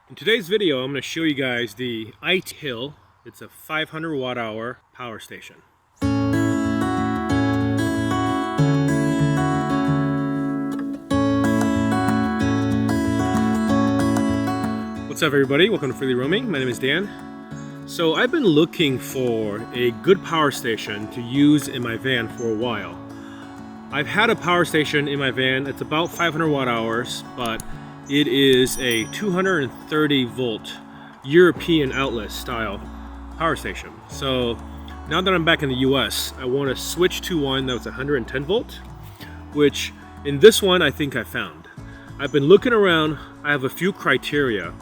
In today's video, I'm going to show you guys the Itehil. It's a 500 watt hour power station. What's up everybody, welcome to Freely Roaming. My name is Dan. So I've been looking for a good power station to use in my van for a while. I've had a power station in my van, it's about 500 watt hours, but it is a 230 volt European outlet style power station. So now that I'm back in the US, I want to switch to one that was 110 volt, which in this one I think I found. I've been looking around, I have a few criteria.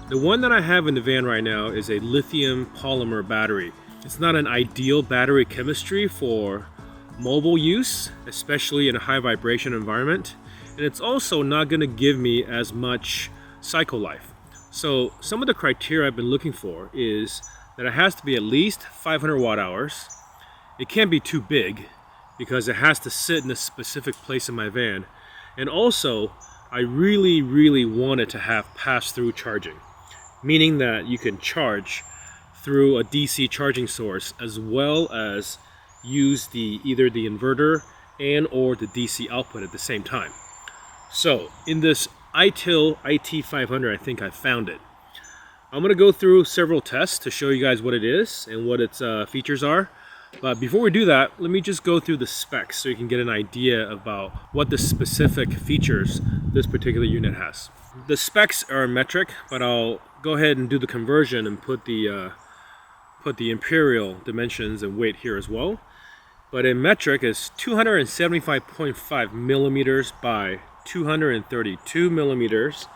The one that I have in the van right now is a lithium polymer battery. It's not an ideal battery chemistry for mobile use, especially in a high vibration environment. And it's also not going to give me as much cycle life. So some of the criteria I've been looking for is that it has to be at least 500 watt hours. It can't be too big because it has to sit in a specific place in my van. And also, I really want it to have pass-through charging, meaning that you can charge through a DC charging source as well as use either the inverter and or the DC output at the same time. So in this Itehil IT500, I think I found it. I'm going to go through several tests to show you guys what it is and what its features are. But before we do that, let me just go through the specs so you can get an idea about what the specific features this particular unit has. The specs are metric, but I'll go ahead and do the conversion and put the imperial dimensions and weight here as well. But in metric is 275.5 millimeters by 232 millimeters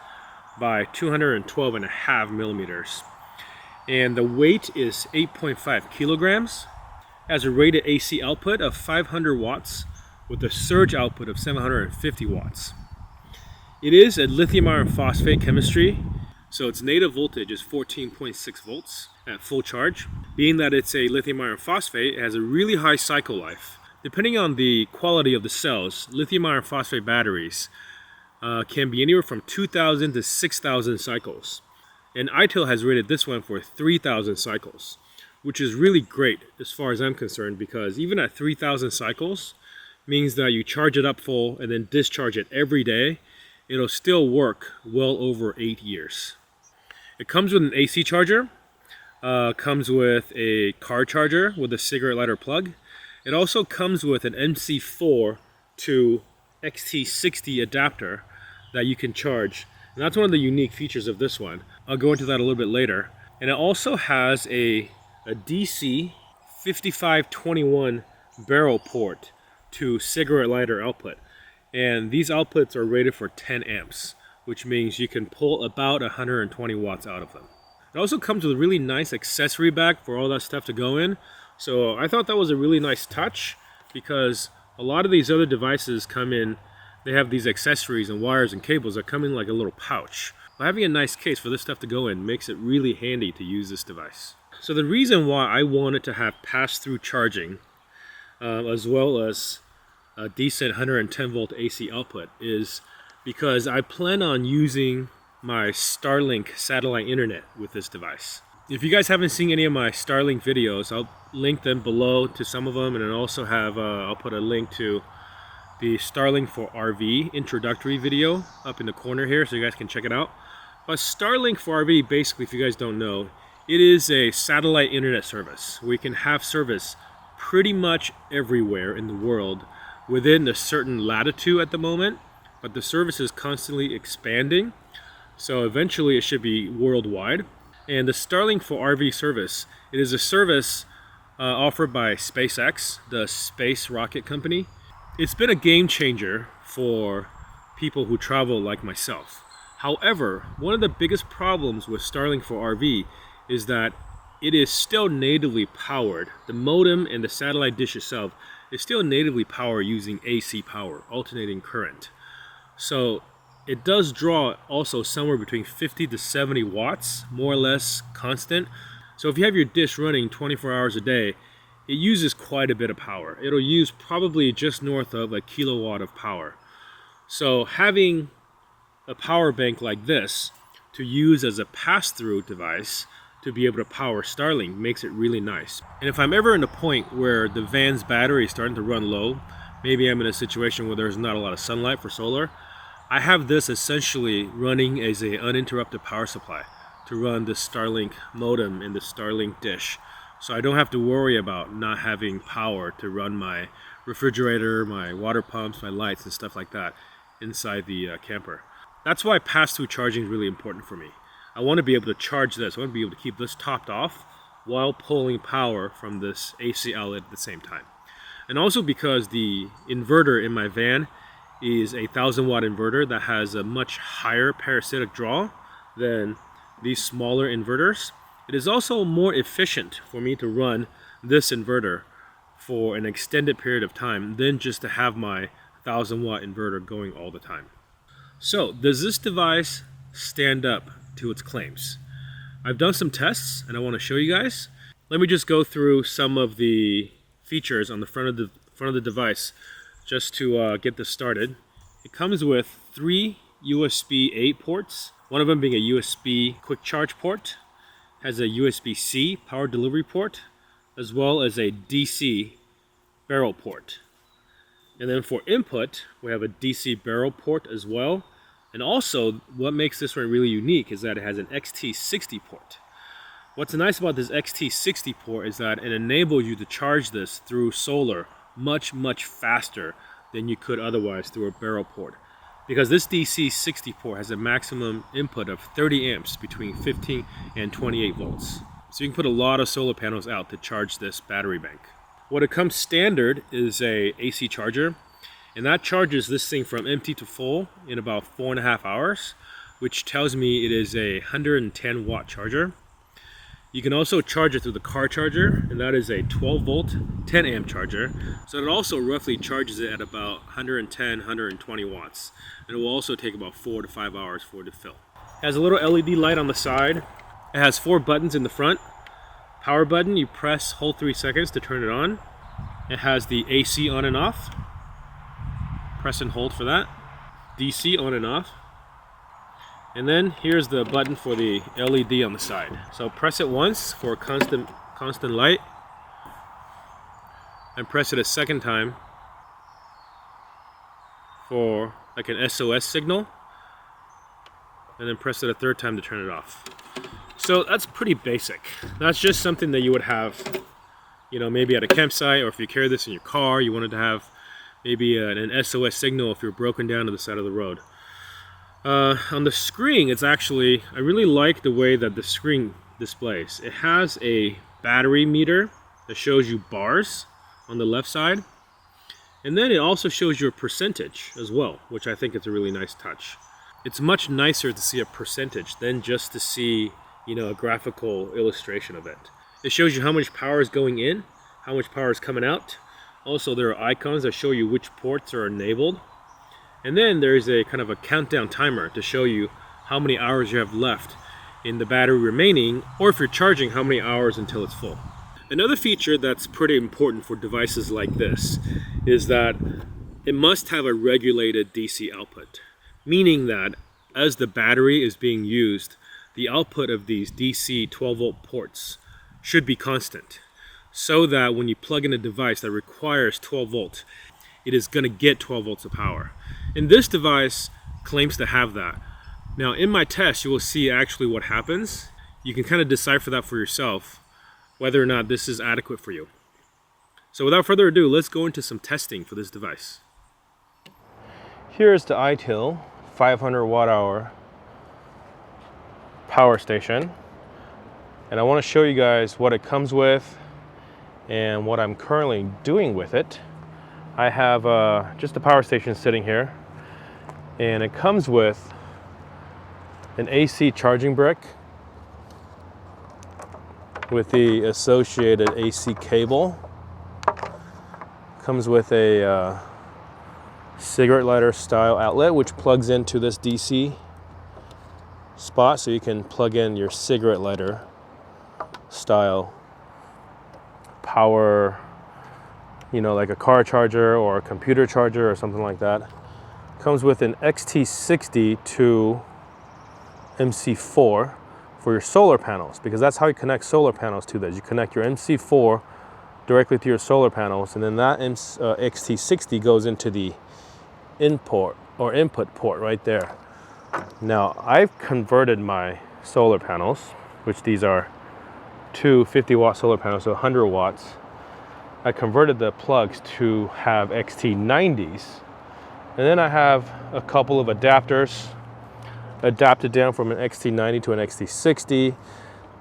by 212.5 millimeters. And the weight is 8.5 kilograms. Has a rated AC output of 500 watts with a surge output of 750 watts. It is a lithium iron phosphate chemistry, so its native voltage is 14.6 volts at full charge. Being that it's a lithium iron phosphate, it has a really high cycle life. Depending on the quality of the cells, lithium iron phosphate batteries can be anywhere from 2,000 to 6,000 cycles. And Itehil has rated this one for 3,000 cycles, which is really great as far as I'm concerned, because even at 3,000 cycles means that you charge it up full and then discharge it every day. It'll still work well over 8 years. It comes with an AC charger, comes with a car charger with a cigarette lighter plug. It also comes with an MC4 to XT60 adapter that you can charge. And that's one of the unique features of this one. I'll go into that a little bit later. And it also has a DC 5521 barrel port to cigarette lighter output. And these outputs are rated for 10 amps, which means you can pull about 120 watts out of them. It also comes with a really nice accessory bag for all that stuff to go in. So I thought that was a really nice touch, because a lot of these other devices come in, they have these accessories and wires and cables that come in like a little pouch. But having a nice case for this stuff to go in makes it really handy to use this device. So the reason why I wanted to have pass-through charging as well as a decent 110 volt AC output is because I plan on using my Starlink satellite internet with this device. If you guys haven't seen any of my Starlink videos, I'll link them below to some of them, and then also have I'll put a link to the Starling For RV introductory video up in the corner here so you guys can check it out. But Starlink For RV, basically, if you guys don't know, it is a satellite internet service. We can have service pretty much everywhere in the world within a certain latitude at the moment, but the service is constantly expanding, so eventually it should be worldwide. And the Starlink For RV service, it is a service offered by SpaceX, the space rocket company. It's been a game changer for people who travel like myself. However, one of the biggest problems with Starlink For RV is that it is still natively powered. The modem and the satellite dish itself is still natively powered using AC power, alternating current. So it does draw also somewhere between 50 to 70 watts, more or less constant. So if you have your dish running 24 hours a day, it uses quite a bit of power. It'll use probably just north of a kilowatt of power. So having a power bank like this to use as a pass-through device to be able to power Starling makes it really nice. And if I'm ever in a point where the van's battery is starting to run low, maybe I'm in a situation where there's not a lot of sunlight for solar, I have this essentially running as an uninterrupted power supply to run the Starlink modem in the Starlink dish. So I don't have to worry about not having power to run my refrigerator, my water pumps, my lights and stuff like that inside the camper. That's why pass-through charging is really important for me. I want to be able to charge this. I want to be able to keep this topped off while pulling power from this AC outlet at the same time. And also because the inverter in my van is a 1,000-watt inverter that has a much higher parasitic draw than these smaller inverters, it is also more efficient for me to run this inverter for an extended period of time than just to have my 1,000-watt inverter going all the time. So, does this device stand up to its claims? I've done some tests and I want to show you guys. Let me just go through some of the features on the front of the device just to get this started. It comes with 3 USB-A ports, one of them being a USB quick charge port, has a USB-C power delivery port, as well as a DC barrel port. And then for input, we have a DC barrel port as well. And also, what makes this one really unique is that it has an XT60 port. What's nice about this XT60 port is that it enables you to charge this through solar much faster than you could otherwise through a barrel port. Because this DC60 port has a maximum input of 30 amps between 15 and 28 volts. So you can put a lot of solar panels out to charge this battery bank. What it comes standard is a AC charger. And that charges this thing from empty to full in about 4.5 hours, which tells me it is a 110 watt charger. You can also charge it through the car charger, and that is a 12 volt, 10 amp charger. So it also roughly charges it at about 110, 120 watts. And it will also take about 4 to 5 hours for it to fill. It has a little LED light on the side. It has 4 buttons in the front. Power button, you press, hold 3 seconds to turn it on. It has the AC on and off. Press and hold for that. DC on and off. And then here's the button for the LED on the side. So press it once for constant light. And press it a second time for like an SOS signal. And then press it a third time to turn it off. So that's pretty basic. That's just something that you would have, you know, maybe at a campsite, or if you carry this in your car, you wanted to have maybe an SOS signal if you're broken down to the side of the road. On the screen, it's actually, I really like the way that the screen displays. It has a battery meter that shows you bars on the left side. And then it also shows you a percentage as well, which I think is a really nice touch. It's much nicer to see a percentage than just to see, you know, a graphical illustration of it. It shows you how much power is going in, how much power is coming out. Also, there are icons that show you which ports are enabled. And then there's a kind of a countdown timer to show you how many hours you have left in the battery remaining, or if you're charging, how many hours until it's full. Another feature that's pretty important for devices like this is that it must have a regulated DC output, meaning that as the battery is being used, the output of these DC 12 volt ports should be constant, so that when you plug in a device that requires 12 volts, it is going to get 12 volts of power. And this device claims to have that. Now in my test, you will see actually what happens. You can kind of decipher that for yourself, whether or not this is adequate for you. So without further ado, let's go into some testing for this device. Here's the Itehil 500 watt hour power station. And I want to show you guys what it comes with and what I'm currently doing with it. I have just a power station sitting here, and it comes with an AC charging brick with the associated AC cable. Comes with a cigarette lighter style outlet which plugs into this DC spot, so you can plug in your cigarette lighter style power, you know, like a car charger or a computer charger or something like that. Comes with an XT60 to MC4 for your solar panels, because that's how you connect solar panels to this. You connect your MC4 directly to your solar panels, and then that XT60 goes into the input port right there. Now, I've converted my solar panels, which these are two 50-watt solar panels, so 100 watts. I converted the plugs to have XT90s, and then I have a couple of adapters adapted down from an XT90 to an XT60.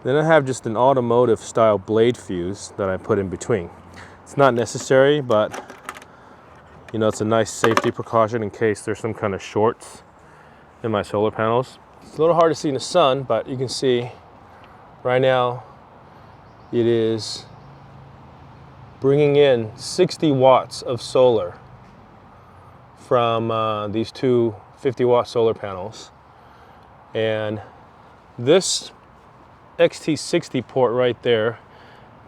Then I have just an automotive style blade fuse that I put in between. It's not necessary, but you know, it's a nice safety precaution in case there's some kind of shorts in my solar panels. It's a little hard to see in the sun, but you can see right now it is bringing in 60 watts of solar from these two 50-watt solar panels. And this XT60 port right there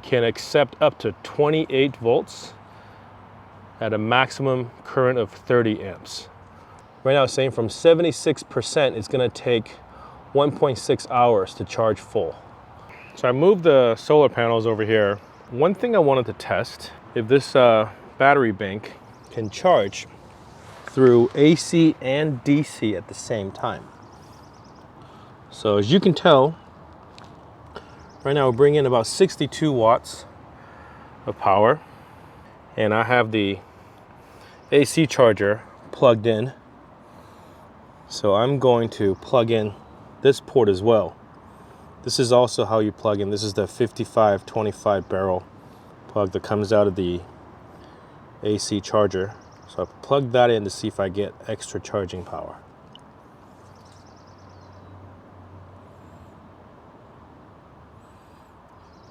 can accept up to 28 volts at a maximum current of 30 amps. Right now it's saying from 76%, it's gonna take 1.6 hours to charge full. So I moved the solar panels over here. One thing I wanted to test, if this battery bank can charge through AC and DC at the same time. So as you can tell, right now we're bringing in about 62 watts of power, and I have the AC charger plugged in. So I'm going to plug in this port as well. This is also how you plug in. This is the 5525 barrel plug that comes out of the AC charger. So I plug that in to see if I get extra charging power.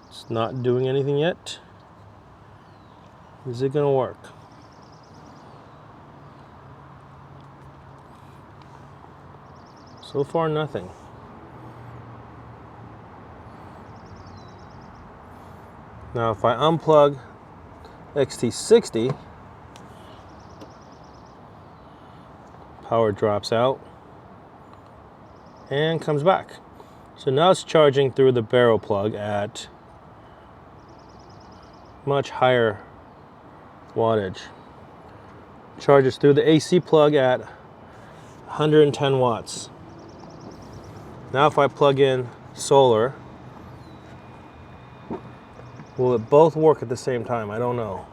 It's not doing anything yet. Is it gonna work? So far, nothing. Now, if I unplug XT60, power drops out and comes back. So now it's charging through the barrel plug at much higher wattage. Charges through the AC plug at 110 watts. Now if I plug in solar, will it both work at the same time? I don't know.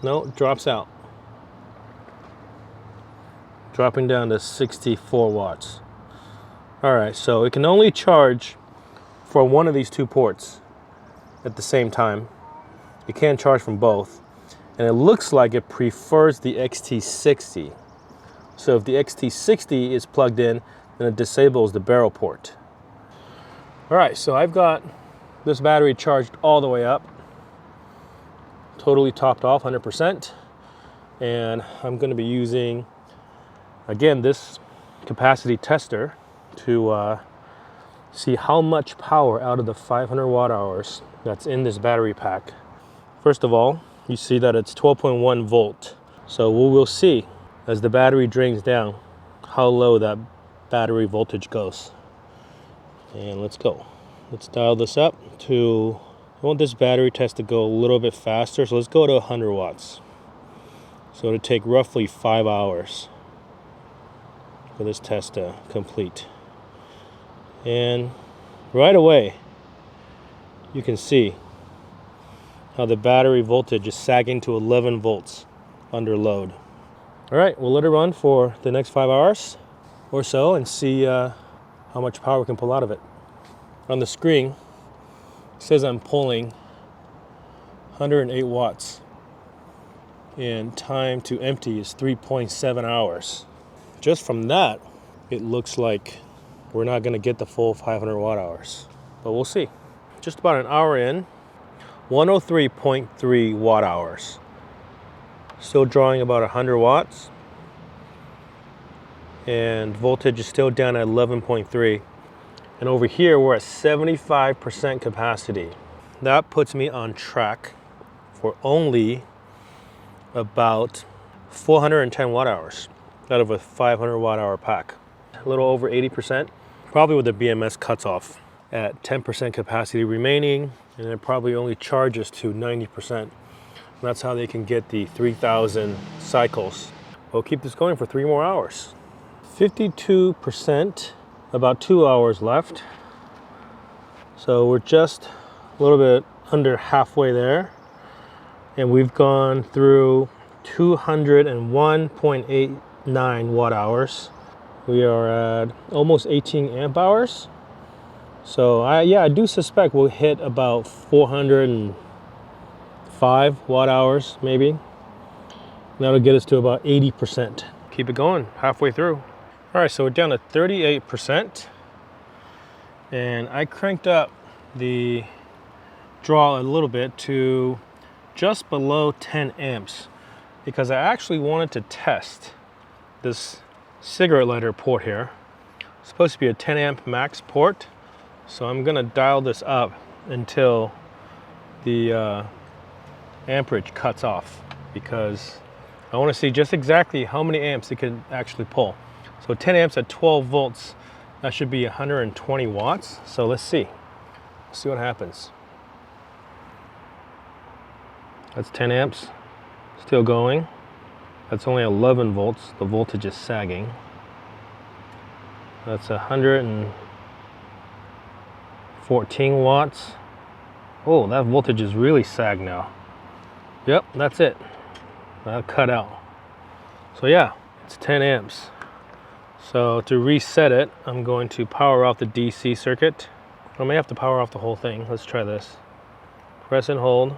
No, it drops out. Dropping down to 64 watts. All right, so it can only charge for one of these two ports at the same time. It can't charge from both. And it looks like it prefers the XT60. So if the XT60 is plugged in, then it disables the barrel port. All right, so I've got this battery charged all the way up, totally topped off 100%. And I'm gonna be using, again, this capacity tester to see how much power out of the 500 watt hours that's in this battery pack. First of all, you see that it's 12.1 volt. So we will see as the battery drains down how low that battery voltage goes. And let's go. Let's dial this up to, I want this battery test to go a little bit faster, so let's go to 100 watts. So it'll take roughly 5 hours for this test to complete. And right away, you can see how the battery voltage is sagging to 11 volts under load. All right, we'll let it run for the next 5 hours or so and see how much power we can pull out of it. On the screen, it says I'm pulling 108 watts, and time to empty is 3.7 hours. Just from that, it looks like we're not gonna get the full 500 watt hours, but we'll see. Just about an hour in, 103.3 watt hours. Still drawing about 100 watts. And voltage is still down at 11.3. And over here, we're at 75% capacity. That puts me on track for only about 410 watt hours. out of a 500 watt hour pack. A little over 80%, probably with the BMS cuts off at 10% capacity remaining, and it probably only charges to 90%. That's how they can get the 3,000 cycles. We'll keep this going for 3 more hours. 52%, about 2 hours left. So we're just a little bit under halfway there. And we've gone through 201.89 watt hours. We are at almost 18 amp hours. So I do suspect we'll hit about 405 watt hours maybe. That'll get us to about 80%. Keep it going, halfway through. All right, so we're down to 38%. And I cranked up the draw a little bit to just below 10 amps because I actually wanted to test this cigarette lighter port here. It's supposed to be a 10 amp max port. So I'm gonna dial this up until the amperage cuts off because I want to see just exactly how many amps it can actually pull. So 10 amps at 12 volts, that should be 120 watts. So let's see what happens. That's 10 amps, still going. That's only 11 volts, the voltage is sagging. That's 114 watts. Oh, that voltage is really sagged now. Yep, that's it. That cut out. So yeah, it's 10 amps. So to reset it, I'm going to power off the DC circuit. I may have to power off the whole thing. Let's try this. Press and hold.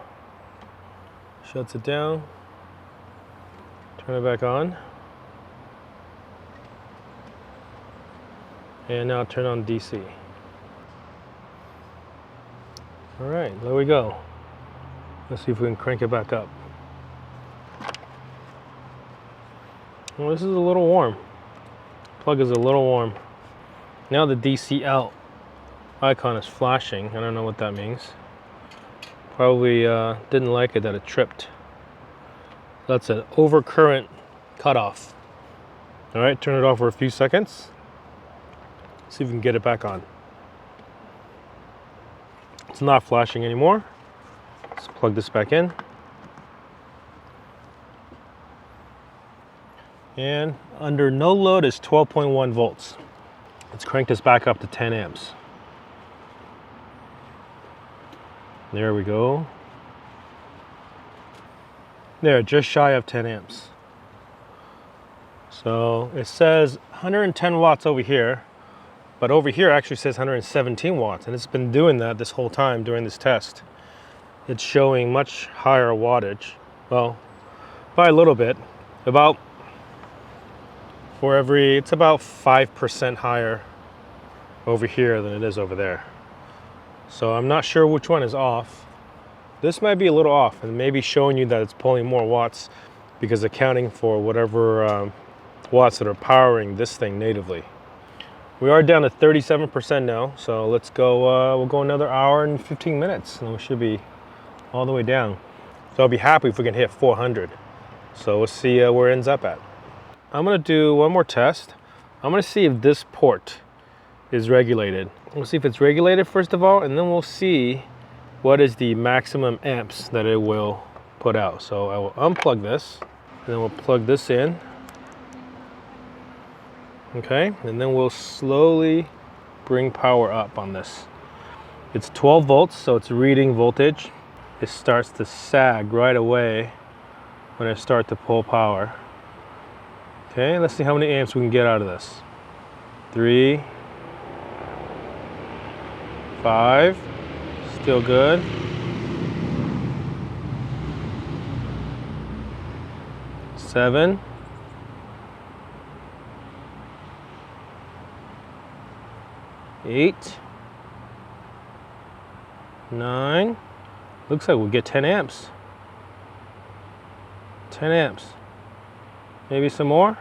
Shuts it down. Turn it back on. And now turn on DC. All right, there we go. Let's see if we can crank it back up. Well, this is a little warm. Plug is a little warm. Now the DC out icon is flashing. I don't know what that means. Probably didn't like it that it tripped. That's an overcurrent cutoff. All right, turn it off for a few seconds. See if we can get it back on. It's not flashing anymore. Let's plug this back in. And under no load is 12.1 volts. Let's crank this back up to 10 amps. There we go. There, just shy of 10 amps. So it says 110 watts over here, but over here actually says 117 watts, and it's been doing that this whole time during this test. It's showing much higher wattage. Well, by a little bit, about it's about 5% higher over here than it is over there. So I'm not sure which one is off. This might be a little off and maybe showing you that it's pulling more watts because accounting for whatever watts that are powering this thing natively. We are down to 37% now, so let's go, we'll go another hour and 15 minutes and we should be all the way down. So I'll be happy if we can hit 400. So we'll see where it ends up at. I'm gonna do one more test. I'm gonna see if this port is regulated. We'll see if it's regulated first of all, and then we'll see what is the maximum amps that it will put out. So I will unplug this, and then we'll plug this in. Okay, and then we'll slowly bring power up on this. It's 12 volts, so it's reading voltage. It starts to sag right away when I start to pull power. Okay, let's see how many amps we can get out of this. 3, 5, still good. 7, 8, 9. Looks like we'll get 10 amps. 10 amps. Maybe some more.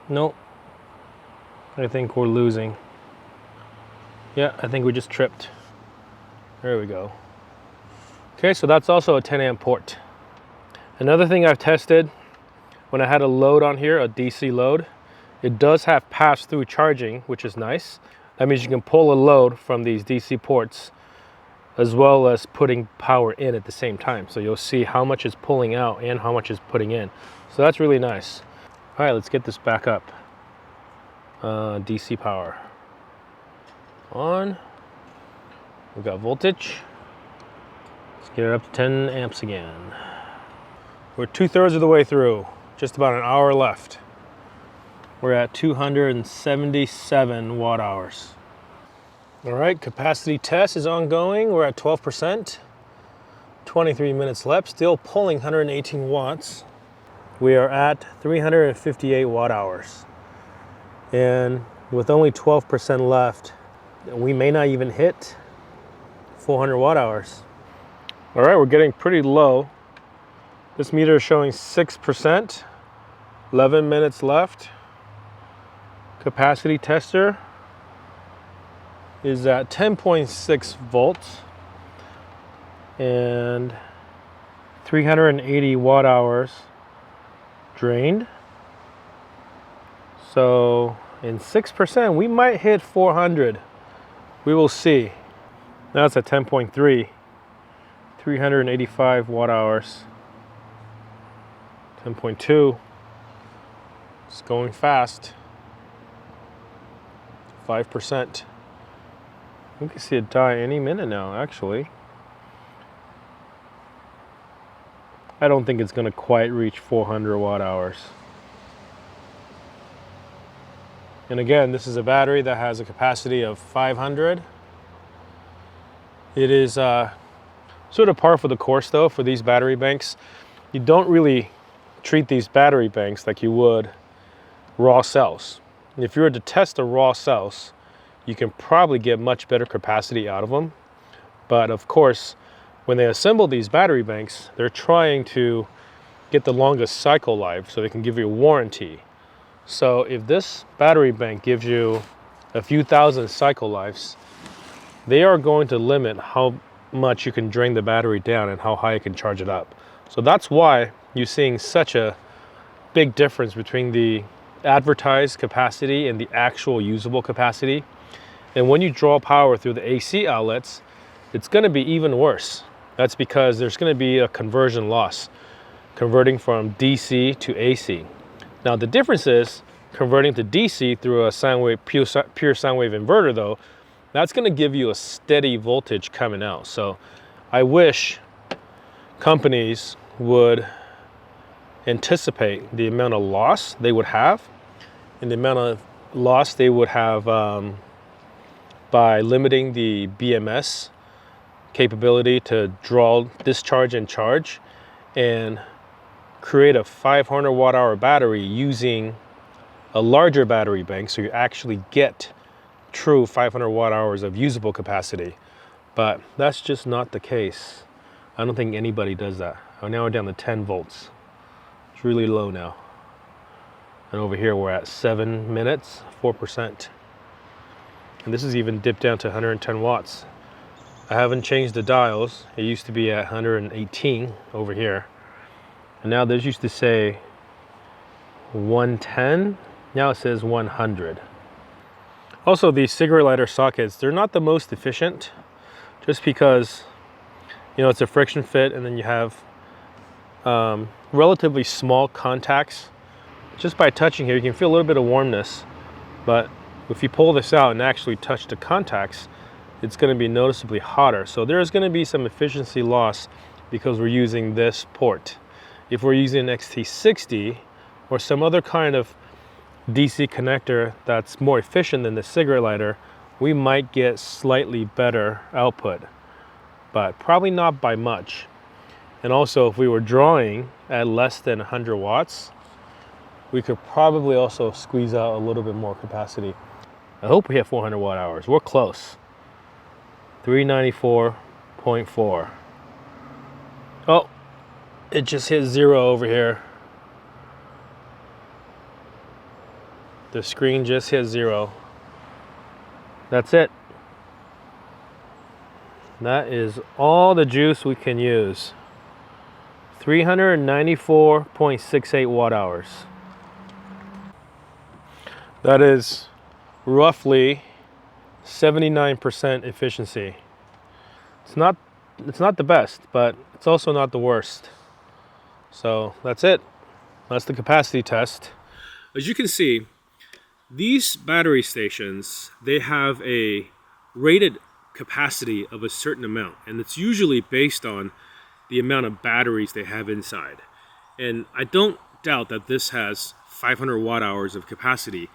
Nope. I think we're losing. Yeah, I think we just tripped. There we go. Okay, so that's also a 10 amp port. Another thing I've tested when I had a load on here, a DC load, it does have pass-through charging, which is nice. That means you can pull a load from these DC ports as well as putting power in at the same time. So you'll see how much is pulling out and how much is putting in. So that's really nice. All right, let's get this back up. DC power on. We've got voltage. Let's get it up to 10 amps again. We're 2/3 of the way through, just about an hour left. We're at 277 watt hours. All right, capacity test is ongoing. We're at 12%, 23 minutes left, still pulling 118 watts. We are at 358 watt hours. And with only 12% left, we may not even hit 400 watt hours. All right, we're getting pretty low. This meter is showing 6%, 11 minutes left. Capacity tester is at 10.6 volts and 380 watt hours drained. So in 6%, we might hit 400. We will see. Now it's at 10.3, 385 watt hours. 10.2, it's going fast. 5%. We can see it die any minute now, actually. I don't think it's going to quite reach 400 watt hours. And again, this is a battery that has a capacity of 500. It is sort of par for the course though for these battery banks. You don't really treat these battery banks like you would raw cells. If you were to test the raw cells, you can probably get much better capacity out of them. But of course, when they assemble these battery banks, they're trying to get the longest cycle life so they can give you a warranty. So if this battery bank gives you a few thousand cycle lives, they are going to limit how much you can drain the battery down and how high you can charge it up. So that's why you're seeing such a big difference between the advertised capacity and the actual usable capacity. And when you draw power through the AC outlets, it's going to be even worse. That's because there's going to be a conversion loss, converting from DC to AC. Now the difference is converting to DC through a sine wave, pure sine wave inverter though, that's going to give you a steady voltage coming out. So I wish companies would anticipate the amount of loss they would have and the amount of loss they would have by limiting the BMS capability to draw, discharge, and charge, and create a 500 watt hour battery using a larger battery bank so you actually get true 500 watt hours of usable capacity. But that's just not the case. I don't think anybody does that. Oh, now we're down to 10 volts. It's really low now. And over here we're at 7 minutes, 4%. And this is even dipped down to 110 watts. I haven't changed the dials. It used to be at 118 over here. And now this used to say 110. Now it says 100. Also, these cigarette lighter sockets, they're not the most efficient just because, you know, it's a friction fit and then you have relatively small contacts. Just by touching here, you can feel a little bit of warmness, but if you pull this out and actually touch the contacts, it's going to be noticeably hotter. So there's going to be some efficiency loss because we're using this port. If we're using an XT60 or some other kind of DC connector that's more efficient than the cigarette lighter, we might get slightly better output, but probably not by much. And also, if we were drawing at less than 100 watts, we could probably also squeeze out a little bit more capacity. I hope we hit 400 watt hours. We're close. 394.4. Oh, it just hit 0 over here. The screen just hit 0. That's it. That is all the juice we can use. 394.68 watt hours. That is roughly 79% efficiency. It's not the best, but it's also not the worst. So that's it. That's the capacity test. As you can see, these battery stations, they have a rated capacity of a certain amount, and it's usually based on the amount of batteries they have inside. And I don't doubt that this has 500 watt hours of capacity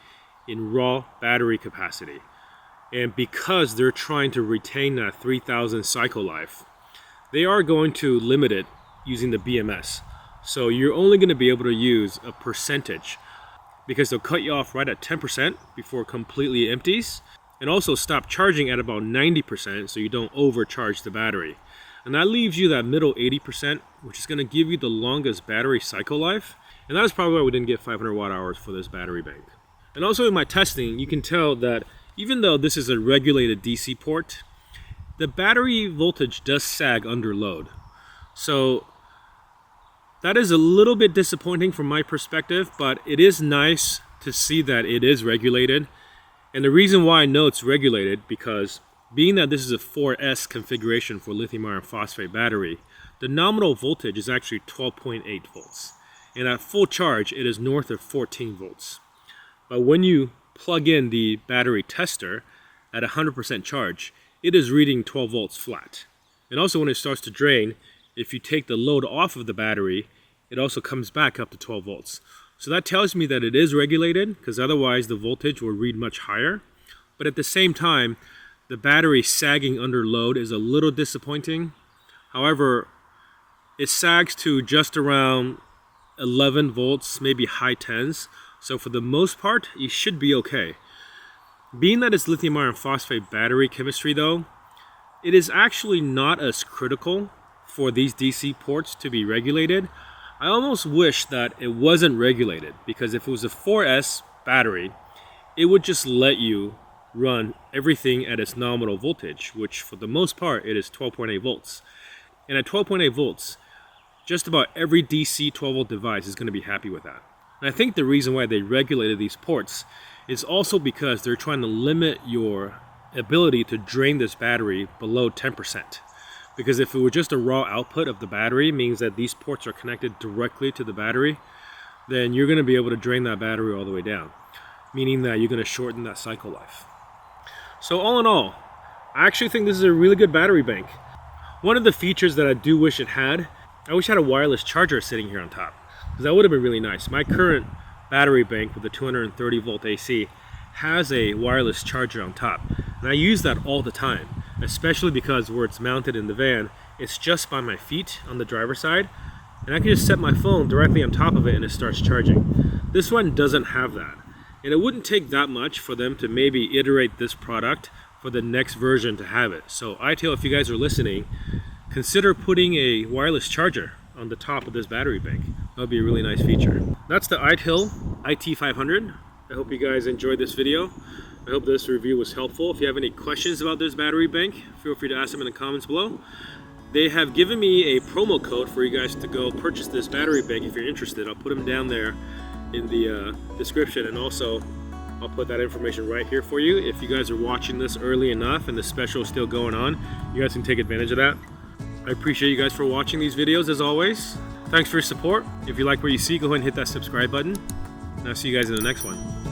in raw battery capacity. And because they're trying to retain that 3000 cycle life, they are going to limit it using the BMS. So you're only going to be able to use a percentage, because they'll cut you off right at 10% before it completely empties, and also stop charging at about 90% so you don't overcharge the battery. And that leaves you that middle 80%, which is going to give you the longest battery cycle life. And that is probably why we didn't get 500 watt hours for this battery bank. And also in my testing, you can tell that even though this is a regulated DC port, the battery voltage does sag under load. So that is a little bit disappointing from my perspective, but it is nice to see that it is regulated. And the reason why I know it's regulated, because being that this is a 4S configuration for lithium iron phosphate battery, the nominal voltage is actually 12.8 volts. And at full charge, it is north of 14 volts. But when you plug in the battery tester at 100% charge, it is reading 12 volts flat. And also when it starts to drain, if you take the load off of the battery, it also comes back up to 12 volts. So that tells me that it is regulated, because otherwise the voltage will read much higher. But at the same time, the battery sagging under load is a little disappointing. However, it sags to just around 11 volts, maybe high 10s. So for the most part, you should be okay. Being that it's lithium iron phosphate battery chemistry though, it is actually not as critical for these DC ports to be regulated. I almost wish that it wasn't regulated, because if it was a 4S battery, it would just let you run everything at its nominal voltage, which for the most part it is 12.8 volts. And at 12.8 volts, just about every DC 12 volt device is going to be happy with that. And I think the reason why they regulated these ports is also because they're trying to limit your ability to drain this battery below 10%. Because if it were just a raw output of the battery, means that these ports are connected directly to the battery, then you're going to be able to drain that battery all the way down, meaning that you're going to shorten that cycle life. So all in all, I actually think this is a really good battery bank. One of the features that I do wish it had, I wish it had a wireless charger sitting here on top, because that would have been really nice. My current battery bank with the 230 volt AC has a wireless charger on top, and I use that all the time, especially because where it's mounted in the van, it's just by my feet on the driver's side, and I can just set my phone directly on top of it and it starts charging. This one doesn't have that, and it wouldn't take that much for them to maybe iterate this product for the next version to have it. So Itehil, if you guys are listening, consider putting a wireless charger on the top of this battery bank. That would be a really nice feature. That's the Itehil IT500. I hope you guys enjoyed this video. I hope this review was helpful. If you have any questions about this battery bank, feel free to ask them in the comments below. They have given me a promo code for you guys to go purchase this battery bank if you're interested. I'll put them down there in the description, and also I'll put that information right here for you. If you guys are watching this early enough and the special is still going on, you guys can take advantage of that. I appreciate you guys for watching these videos as always. Thanks for your support. If you like what you see, go ahead and hit that subscribe button. And I'll see you guys in the next one.